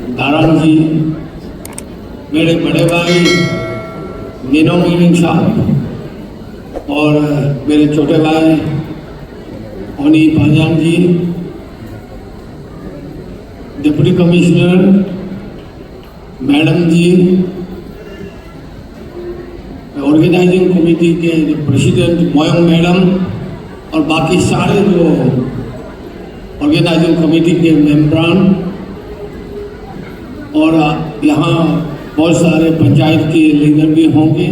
नारायण जी, मेरे बड़े भाई नीनोंग साहब और मेरे छोटे भाई ओनी पाजान जी, डिप्टी कमिश्नर मैडम जी, ऑर्गेनाइजिंग कमेटी के जो प्रेसिडेंट मोयंग मैडम और बाकी सारे जो ऑर्गेनाइजिंग कमेटी के मेंबरान और यहाँ बहुत सारे पंचायत के लीडर भी होंगे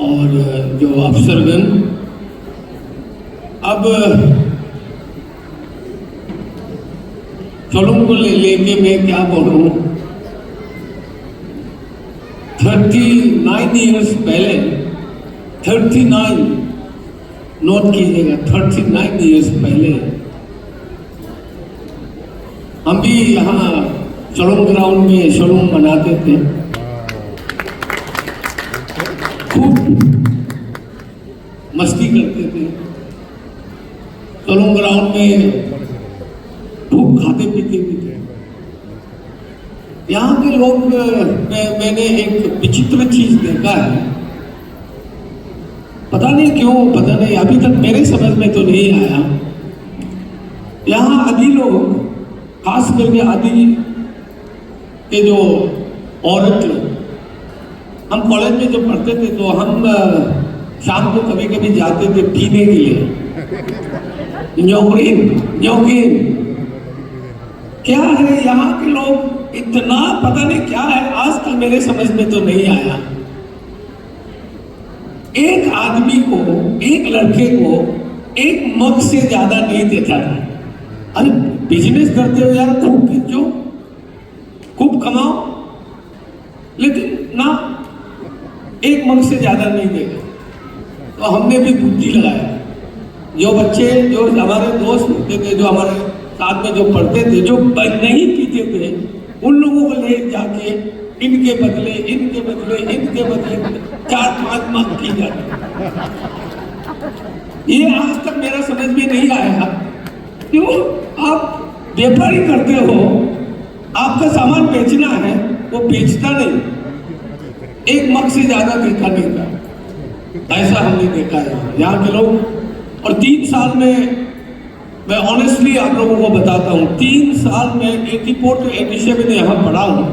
और जो अफसरगण। अब चलो को लेके मैं क्या बोलूँ, 39 इयर्स पहले, 39 नोट कीजिएगा, 39 इयर्स पहले हम भी यहाँ शलोम ग्राउंड में शलोम मनाते थे। खूब मस्ती करते थे शलोम ग्राउंड में, खूब खाते पीते भी थे। यहाँ के लोग मैंने एक विचित्र चीज देखा है, पता नहीं क्यों, पता नहीं अभी तक मेरे समझ में तो नहीं आया। यहाँ आदि लोग, खास करके आदि के जो औरत लोग, हम कॉलेज में जब पढ़ते थे तो हम शाम को कभी कभी जाते थे पीने के लिए, न्योकिन क्या है यहाँ के लोग, इतना पता नहीं क्या है, आज तक मेरे समझ में तो नहीं आया। एक आदमी को, एक लड़के को एक मग से ज्यादा नहीं देता था। अरे बिजनेस करते हो यार, खूब खींचो, खूब कमाओ, लेकिन ना, एक मग से ज्यादा नहीं देगा। तो हमने भी बुद्धि लगाया, जो बच्चे, जो हमारे दोस्त होते थे, जो हमारे साथ में जो पढ़ते थे, जो नहीं पीते थे, उन लोगों को ले जाके इनके बदले 4-5 मग पी जाते। ये आज तक मेरा समझ में नहीं आया। क्यों? आप व्यापारी करते हो, आपका सामान बेचना है, वो बेचता नहीं, एक मग से ज्यादा देता नहीं था। ऐसा हमने देखा है यहाँ के लोग। और 3 साल में, मैं ऑनेस्टली आप लोगों को बताता हूँ, 3 साल में 84 to 87 यहाँ पढ़ा हूँ,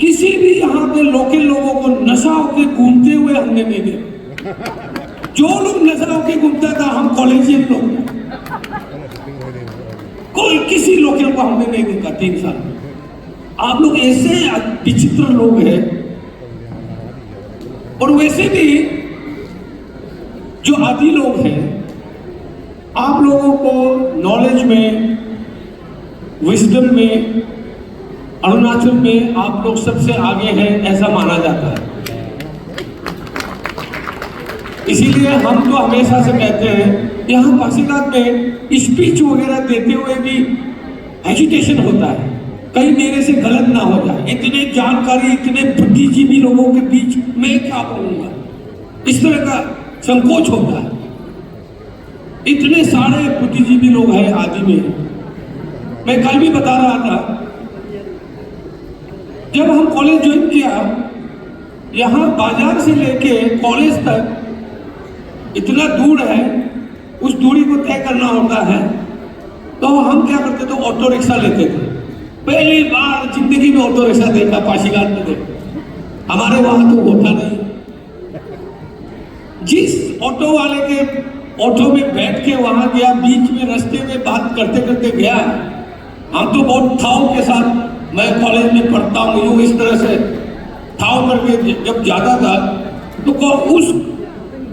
किसी भी यहाँ पे लोकल लोगों को नशा होके घूमते हुए हमने नहीं देखा। जो लोग नशा होके घूमता था, हम कॉलेजियन लोग, कोई किसी लोकल को हमने नहीं देखा 3 साल में। आप लोग ऐसे विचित्र लोग हैं। और वैसे भी जो आदि लोग हैं, आप लोगों को नॉलेज में, विजडम में, अरुणाचल में आप लोग सबसे आगे हैं, ऐसा माना जाता है। इसीलिए हम तो हमेशा से कहते हैं, यहाँ पासीघाट में स्पीच वगैरह देते हुए भी एजुटेशन होता है, कहीं मेरे से गलत ना हो जाए। इतने जानकारी, इतने बुद्धिजीवी लोगों के बीच मैं क्या बोलूंगा, इस तरह का संकोच होता है। इतने सारे बुद्धिजीवी लोग हैं आदि में। मैं कल भी बता रहा था, जब हम कॉलेज ज्वाइन किया, यहाँ बाजार से लेके कॉलेज तक इतना दूर है, उस दूरी को तय करना होता है। तो हम क्या करते थे, ऑटो रिक्शा लेते थे। पहली बार जिंदगी में ऑटो रिक्शा देखा, पासीघाट में देखा, हमारे वहां तो होता नहीं। जिस ऑटो वाले के ऑटो में बैठ के वहां गया, बीच में रास्ते में बात करते करते गया। हम तो बहुत ठाव के साथ, मैं कॉलेज में पढ़ता हूँ, यूँ इस तरह से ठाव करके जब जाता था, तो उस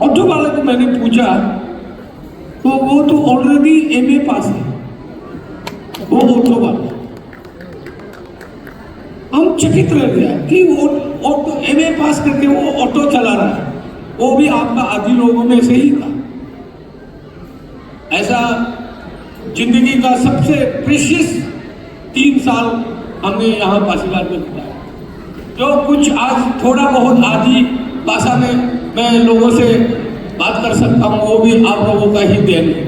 ऑटो वाले को मैंने पूछा, तो वो तो ऑलरेडी एमए पास है, वो ऑटो वाला। हम चकित रह गया कि वो ऑटो एमए पास करके वो ऑटो चला रहा है, वो भी आपका आदि लोगों में से ही था। ऐसा जिंदगी का सबसे प्रेशियस 3 साल हमने यहाँ पासीघाट में बिताया। जो कुछ आज थोड़ा बहुत आदि भाषा में मैं लोगों से बात कर सकता हूँ, वो भी आप लोगों का ही देन है।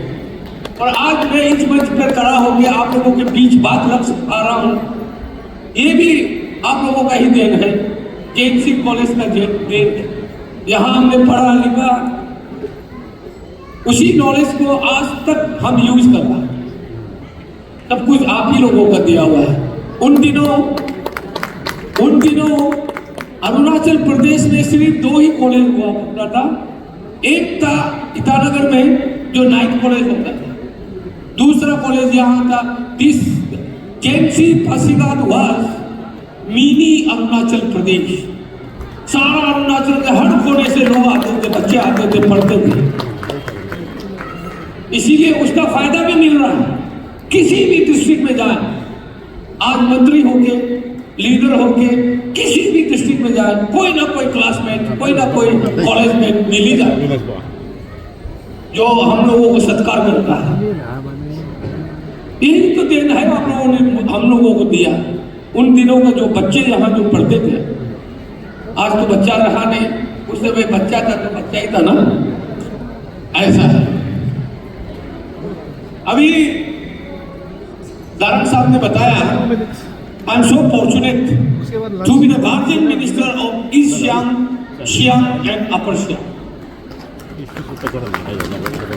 और आज मैं इस मंच पर खड़ा होकर आप लोगों के बीच बात रख पा रहा हूँ, ये भी आप लोगों का ही देन है, केएमसी कॉलेज का देन है। यहाँ हमने पढ़ा लिखा, उसी नॉलेज को आज तक हम यूज कर रहे हैं। सब कुछ आप ही लोगों का दिया हुआ है। उन दिनों अरुणाचल प्रदेश में सिर्फ 2 ही कॉलेज हुआ करता था। एक था ईटानगर में जो नाइट कॉलेज होता था, दूसरा कॉलेज यहाँ था। This KMC Pasighat was mini Arunachal Pradesh. सारा अरुणाचल के हर कोने से लोग आते थे, बच्चे आते थे, पढ़ते थे। इसीलिए उसका फायदा भी मिल रहा है। किसी भी डिस्ट्रिक्ट में जाए, आज मंत्री होके, लीडर होके, किसी भी डिस्ट्रिक्ट में जाए, कोई ना कोई क्लासमेट, कोई ना कोई कॉलेज में मिल ही जाए जो हम लोगों को सत्कार करता है। यही तो देन है आप लोगों ने हम लोगों को दिया। उन दिनों का जो बच्चे यहाँ जो पढ़ते थे, आज तो बच्चा रहा नहीं, उस समय बच्चा था तो बच्चा ही था ना, ऐसा है। अभी दारंग साहब ने बताया, I am so fortunate to be the guardian minister of East Siang and Upper Siang.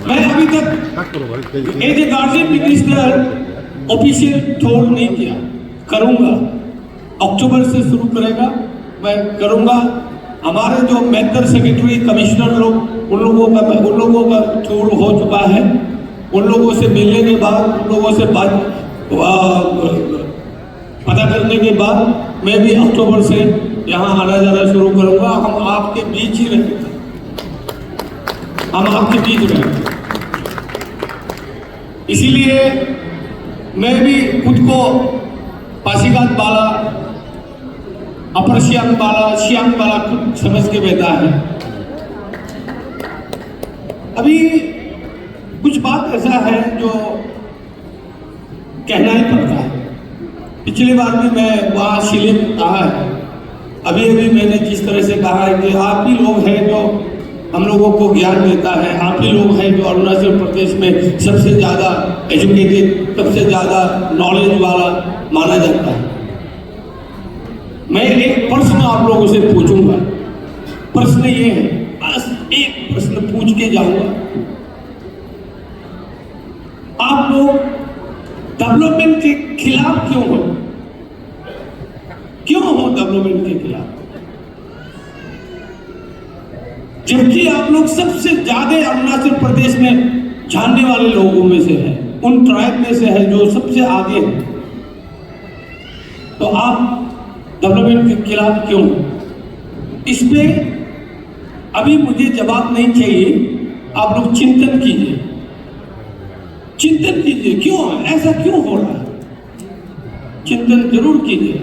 मैं अभी तक as a guardian minister official tour नहीं किया, करूंगा। अक्टूबर से शुरू करेगा, मैं करूंगा। हमारे जो मेंटर सेक्रेटरी कमिश्नर लोग, उन लोगों का टूर हो चुका है। उन लोगों से मिलने के बाद, उन लोगों से बात पता करने के बाद मैं भी अक्टूबर से यहाँ आना जाना शुरू करूंगा। हम आपके बीच ही रहेंगे, हम आपके बीच रहेंगे। इसीलिए मैं भी खुद को पासीघाट वाला, अपर सियांग वाला खुद समझ के बैठा है। अभी कुछ बात ऐसा है जो कहना ही पड़ता है। पिछली बार भी मैं वहाँ शिले में कहा है, अभी मैंने जिस तरह से कहा है कि आप ही लोग हैं जो हम लोगों को ज्ञान देता है, आप ही लोग हैं जो अरुणाचल प्रदेश में सबसे ज़्यादा एजुकेटेड, सबसे ज़्यादा नॉलेज वाला माना जाता है। मैं एक प्रश्न आप लोगों से पूछूंगा। प्रश्न ये है, बस एक प्रश्न पूछ के जाऊंगा। आप लोग डेवलपमेंट के खिलाफ क्यों हो? क्यों हो डेवलपमेंट के खिलाफ? जबकि आप लोग सबसे ज्यादा अरुणाचल प्रदेश में जानने वाले लोगों में से है, उन ट्राइब में से है जो सबसे आगे है, तो आप डेवलपमेंट के खिलाफ क्यों? इस पे अभी मुझे जवाब नहीं चाहिए, आप लोग चिंतन कीजिए, चिंतन कीजिए क्यों ऐसा क्यों हो रहा है, चिंतन जरूर कीजिए।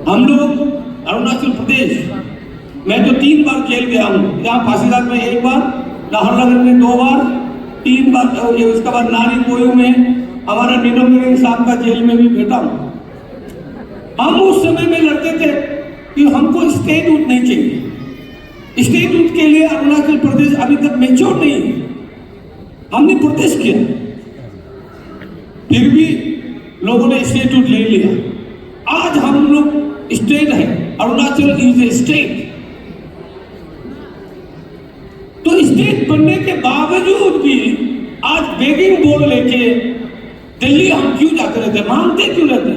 हम लोग अरुणाचल प्रदेश, मैं तो 3 बार जेल गया हूँ। यहाँ पासीघाट में 1 बार, नाहरलगुन में 2 बार, 3 बार, उसके बाद नारी कोयू में हमारा निनोंग साहब का जेल में भी बैठा हूँ। हम उस समय में लड़ते थे कि हमको स्टेटहुड नहीं चाहिए। स्टेटहुड के लिए अरुणाचल प्रदेश अभी तक मैच्योर नहीं है। हमने प्रोटेस्ट किया, फिर भी लोगों ने स्टेटहुड ले लिया। आज हम लोग स्टेट है, अरुणाचल इज ए स्टेट। तो स्टेट बनने के बावजूद भी आज बेगिंग बोर्ड लेके दिल्ली हम क्यों जाते रहते, मांगते क्यों रहते?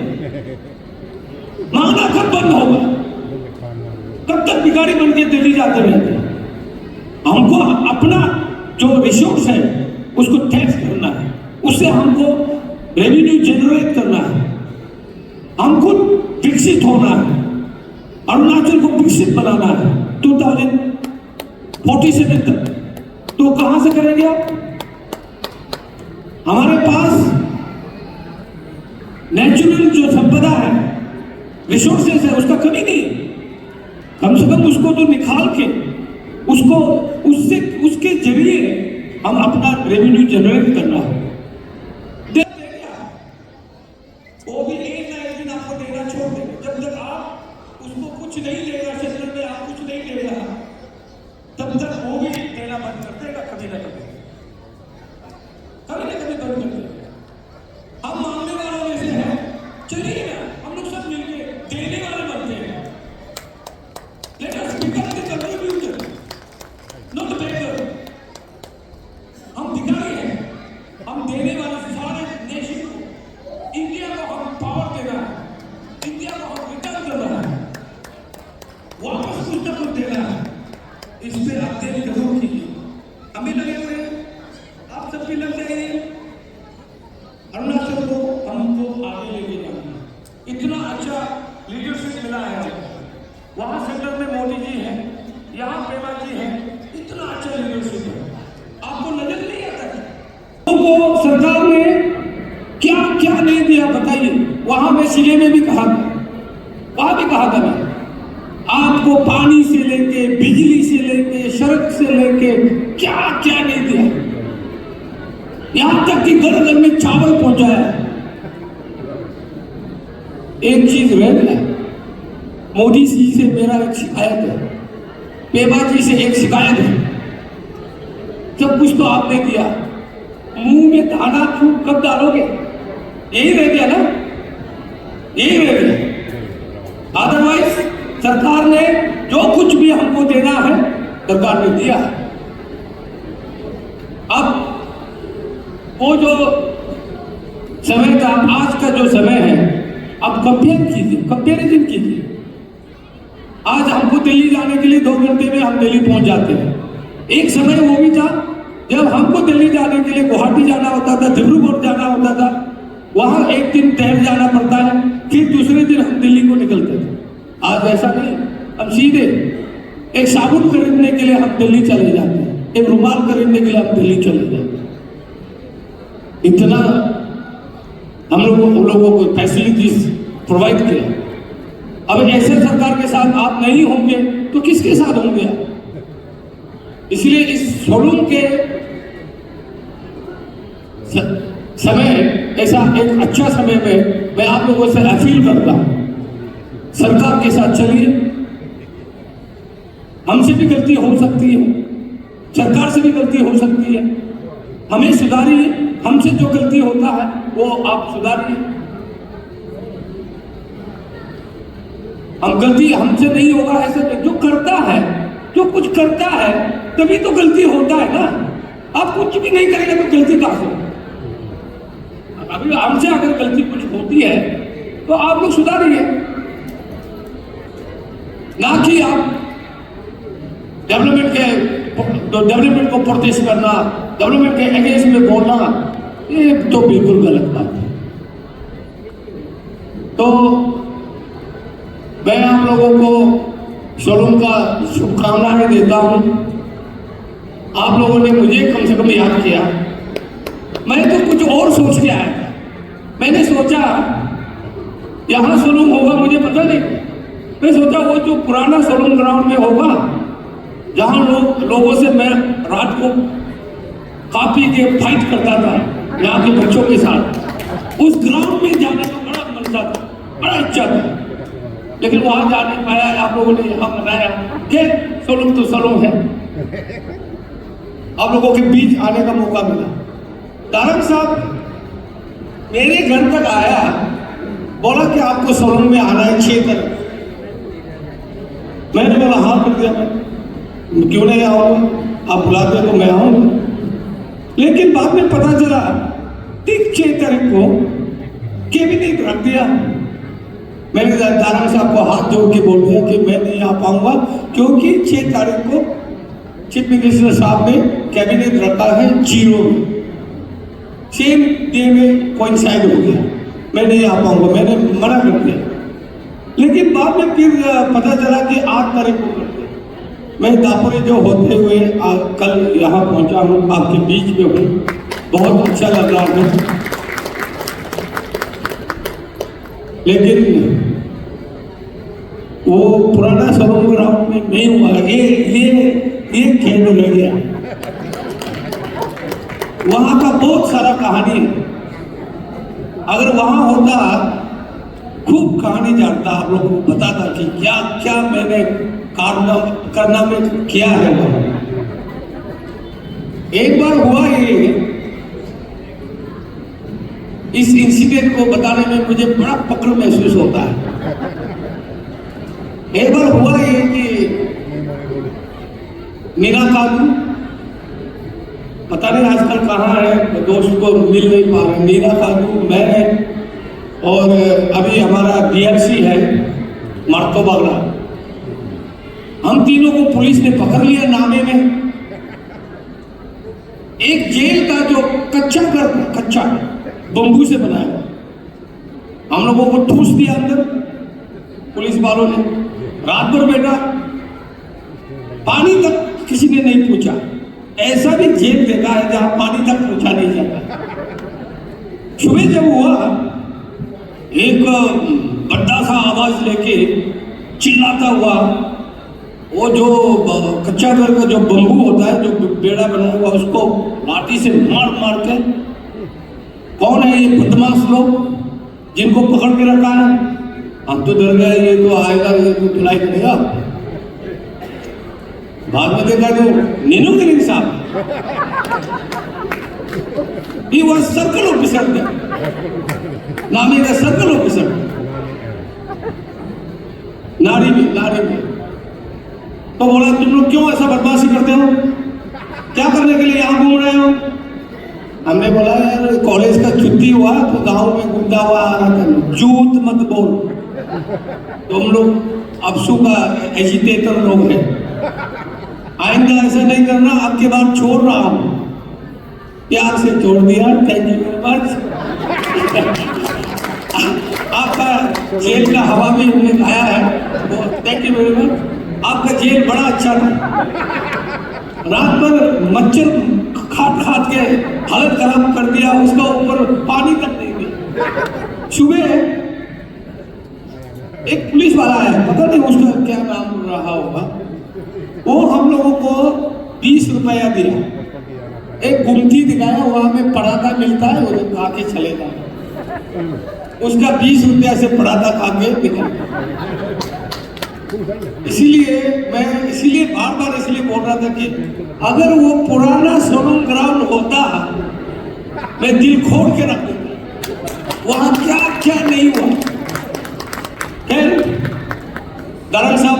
मांगना कब बंद होगा? कब तक भिखारी बन के दिल्ली जाते रहते? हमको अपना जो रिसोर्स है उसको टैक्स करना है, उससे हमको रेवेन्यू जनरेट करना है, हमको विकसित होना है, अरुणाचल को विकसित बनाना है 2047 तक। तो कहां से करेंगे आप? हमारे पास नेचुरल जो संपदा है, रिसोर्सेज है, उसका कमी नहीं। कम से कम उसको तो निकाल के उसको उसके जरिए हम अपना रेवेन्यू जनरेट करना है। वो भी एक ना एक दिन आपको देना छोड़ देगा। जब तक आप उसको कुछ नहीं लेगा, सेंटर में आप कुछ नहीं लेगा, तब तक वो भी देना बंद कर देगा, कभी ना कभी बंद कर देगा। हम मांगने वालों में से हैं, चलिए ना, हम पावर देना है, इंडिया को हम रिटर्न करना है, वापस कुछ न कुछ देना है। इस पे आप देख जरूर कीजिए। हमें लगे हुए आप सब भी लग जाइए। अरुणाचल को हमको आगे लेके जाना है। इतना अच्छा लीडरशिप मिला है। वहां सेंटर में मोदी जी हैं, यहाँ प्रेमा जी हैं, इतना अच्छा लीडरशिप है, आपको नजर नहीं आता है। तो सरकार ने क्या क्या नहीं दिया बताइए। वहां मैं सीधे में भी कहा था, वहां भी कहा था मैं, आपको पानी से लेके, बिजली से लेके, सड़क से लेके क्या क्या नहीं दिया। यहां तक कि घर घर में चावल पहुंचाया। एक चीज रह गया, मोदी जी से मेरा एक शिकायत है, पेमा जी से एक शिकायत है। सब कुछ तो आपने दिया, मुंह में दाना कब डालोगे? यही रह गया ना, यही रह गया। अदरवाइज सरकार ने जो कुछ भी हमको देना है सरकार ने दिया। अब वो जो समय था, आज का जो समय है, अब कंपेरिजन कीजिए। आज हमको दिल्ली जाने के लिए 2 घंटे में हम दिल्ली पहुंच जाते हैं। एक समय वो भी था जब हमको दिल्ली जाने के लिए गुवाहाटी जाना होता था, डिब्रूगढ़ जाना होता था, वहां एक दिन ठहर जाना पड़ता है, फिर दूसरे दिन हम दिल्ली को निकलते थे। आज ऐसा नहीं, हम सीधे एक साबुन खरीदने के लिए हम दिल्ली चले जाते हैं, एक रुमाल खरीदने के लिए हम दिल्ली चले जाते हैं। इतना हम लोगों को फैसिलिटीज प्रोवाइड किया। अब ऐसे सरकार के साथ आप नहीं होंगे तो किसके साथ होंगे आप? इसलिए इस सोलून के समय, ऐसा एक अच्छा समय में मैं आप लोगों से अपील करता हूं, सरकार के साथ चलिए। हमसे भी गलती हो सकती है, सरकार से भी गलती हो सकती है, हमें सुधारिए। हमसे जो गलती होता है वो आप सुधारिए। हम गलती हमसे नहीं होगा ऐसे, जो करता है, जो कुछ करता है तभी तो गलती होता है ना। आप कुछ भी नहीं करेंगे तो गलती कहां से? अभी हमसे अगर गलती कुछ होती है तो आप लोग सुधारिए, ना कि आप डेवलपमेंट को प्रोटेस्ट करना, डेवलपमेंट के अगेंस्ट में बोलना, ये तो बिल्कुल गलत बात है। तो मैं आप लोगों को सोलून का शुभकामनाएं देता हूं। आप लोगों ने मुझे कम से कम याद किया। मैं तो कुछ और सोच के आया था। मैंने सोचा यहां सोलून होगा, मुझे पता नहीं। मैं सोचा वो जो पुराना सोलून ग्राउंड में होगा, जहां लोगों से मैं रात को काफी के फाइट करता था यहाँ के बच्चों के साथ, उस ग्राउंड में जाने का बड़ा मन था, बड़ा इच्छा था, लेकिन वहां जा नहीं पाया। आप लोगों ने यहाँ बनाया कि सोलून तो सोलून है, आप लोगों के बीच आने का मौका मिला। दारंग साहब मेरे घर तक आया, बोला कि आपको सोलून में आना है 6 तारीख। मैंने बोला हाँ कर दिया, मैं क्यों नहीं आऊंगा, आप बुलाते तो मैं आऊंगा। लेकिन बाद में पता चला ठीक 6 तारीख को कैबिनेट रख दिया। मैंने दारंग साहब को हाथ जोड़ के बोल दिया कि मैं नहीं आ पाऊंगा, क्योंकि 6 तारीख को चीफ मिनिस्टर साहब ने कैबिनेट रखा है 0 में, सेम डे में कोइंसाइड हो गया, मैं नहीं आ पाऊंगा, मैंने मना कर दिया। लेकिन बाद में फिर पता चला कि 8 तारीख को कर दिया। मैं दापुरे जो होते हुए कल यहाँ पहुंचा हूँ, आपके बीच में हूँ, बहुत अच्छा लग रहा है। लेकिन वो पुराना सोलून ग्राउंड में नहीं हुआ, ये खेल रह गया। वहां का बहुत सारा कहानी है, अगर वहां होता खूब कहानी जानता, आप लोगों को बताता कि क्या क्या मैंने करना में किया है। वहां एक बार हुआ ये, इस इंसिडेंट को बताने में मुझे बड़ा फक्र महसूस होता है। एक बार हुआ ये कि मीना कादू, पता नहीं आजकल कहाँ है, दोस्त को मिल नहीं पा रहे। मीना कादू, मैं और अभी हमारा डीआरसी है मार्को बागड़ा, हम तीनों को पुलिस ने पकड़ लिया नामे में। एक जेल का जो कच्चा बम्बू से बनाया, हम लोगों को ठूस दिया अंदर पुलिस वालों ने। रात भर बैठा, पानी तक किसी ने नहीं पूछा। ऐसा भी जेल देखा है जहां पानी तक पूछा नहीं जाता। सुबह जब हुआ, एक बड़ा सा आवाज लेके चिल्लाता हुआ, वो जो कच्चा घर का जो बम्बू होता है, जो बेड़ा बना हुआ, उसको लाठी से मार मार के, कौन है ये बदमाश लोग जिनको पकड़ के रखा है? हम तो डर गए, ये तो आएगा, ये तो धुलाई करेगा। बाद में देखा तो नीनू के साहब, he was सर्कल ऑफिसर थे, नामी का सर्कल ऑफिसर, नारी में। तो बोला तुम लोग क्यों ऐसा बदमाशी करते हो, क्या करने के लिए यहाँ घूम रहे हो? हमने बोला यार कॉलेज का छुट्टी हुआ तो गांव में घूमता हुआ आ रहा था। झूठ मत बोल, तुम लोग अफसू का एजिटेटर लोग हैं, आइंदा ऐसा नहीं करना, आपके बाद छोड़ रहा हूं। प्यार से छोड़ दिया, थैंक यू वेरी मच। आपका जेल का हवा भी हमने खाया है, थैंक यू वेरी मच। आपका जेल बड़ा अच्छा था। रात भर मच्छर खाट के हालत खराब कर दिया, उसका ऊपर पानी तक नहीं दिया। सुबह एक पुलिस वाला है, पता नहीं उसका क्या नाम रहा होगा, वो हम लोगों को 20 रुपया दिया, एक गुमती दिखाया, वहां में पराठा मिलता है, वो खा के चलेगा। उसका 20 रुपया से पराठा खा के निकल। इसीलिए बार इसलिए बोल रहा था कि अगर वो पुराना सोनम ग्राउंड होता, मैं दिल खोल के रख देता, वहां क्या क्या नहीं हुआ। दारांग साहब,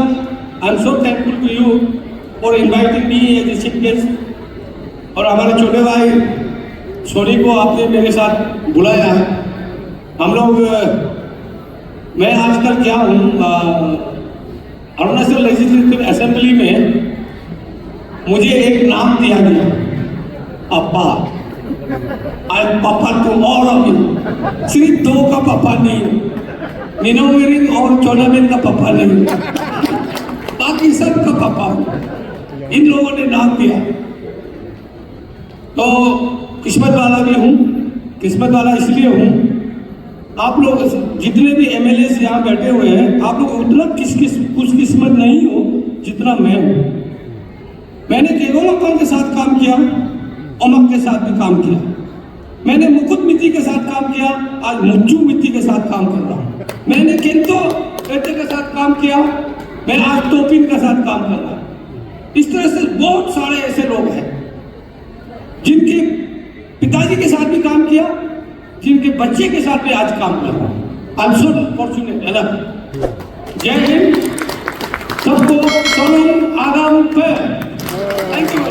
I am so thankful to you for inviting me as a chief guest. और हमारे छोटे भाई सोनी को आपने मेरे साथ बुलाया है। हम लोग, मैं आजकल क्या हूँ, अरुणाचल लेजिस्लेटिव असेंबली में मुझे एक नाम दिया गया, पापा। आई एम पापा टू ऑल ऑफ यू। सिर्फ 2 का पापा नहीं, निनोवेरिंग और चोनामेन का पापा नहीं, बाकी सब का पापा इन लोगों ने नाम दिया। तो किस्मत वाला भी हूँ, किस्मत वाला इसलिए हूँ, आप लोग जितने भी एमएलए यहाँ बैठे हुए हैं, आप लोग उतना कुछ किस्मत नहीं हो जितना मैं हूँ। मैंने केगोंगपम के साथ काम किया, ओमक के साथ भी काम किया, मैंने मुकुट मिट्टी के साथ काम किया, आज मुच्चू मिट्टी के साथ काम कर रहा हूँ। मैंने केंतो बेटे के साथ काम किया, मैं आज तोपिन के साथ काम कर रहा हूँ। इस तरह से बहुत सारे ऐसे लोग हैं जिनके पिताजी के साथ भी काम किया, जिनके बच्चे के साथ भी आज काम कर रहा हूँ। आई एम सो फॉर्चुनेट एनफ। जय हिंद, सबको सोनम आगाम पे। Thank you.